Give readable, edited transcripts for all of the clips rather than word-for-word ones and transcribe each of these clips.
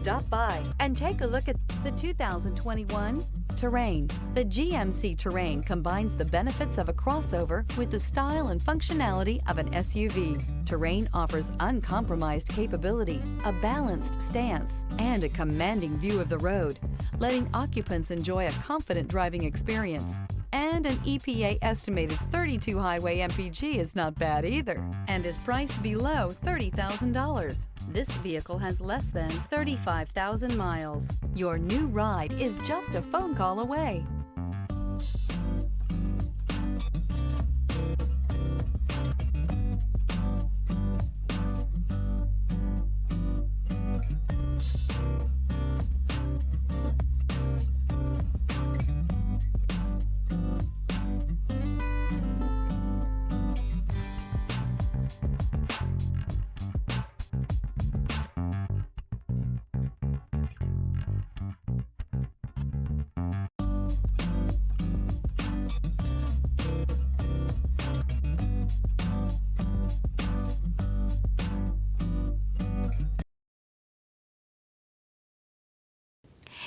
Stop by and take a look at the 2021 Terrain. The GMC Terrain combines the benefits of a crossover with the style and functionality of an SUV. Terrain offers uncompromised capability, a balanced stance, and a commanding view of the road, letting occupants enjoy a confident driving experience. And an EPA estimated 32 highway MPG is not bad either, and is priced below $30,000. This vehicle has less than 35,000 miles. Your new ride is just a phone call away.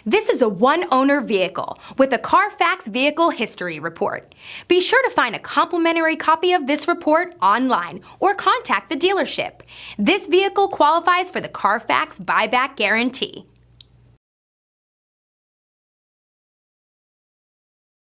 This is a one-owner vehicle with a Carfax Vehicle History Report. Be sure to find a complimentary copy of this report online or contact the dealership. This vehicle qualifies for the Carfax Buyback Guarantee.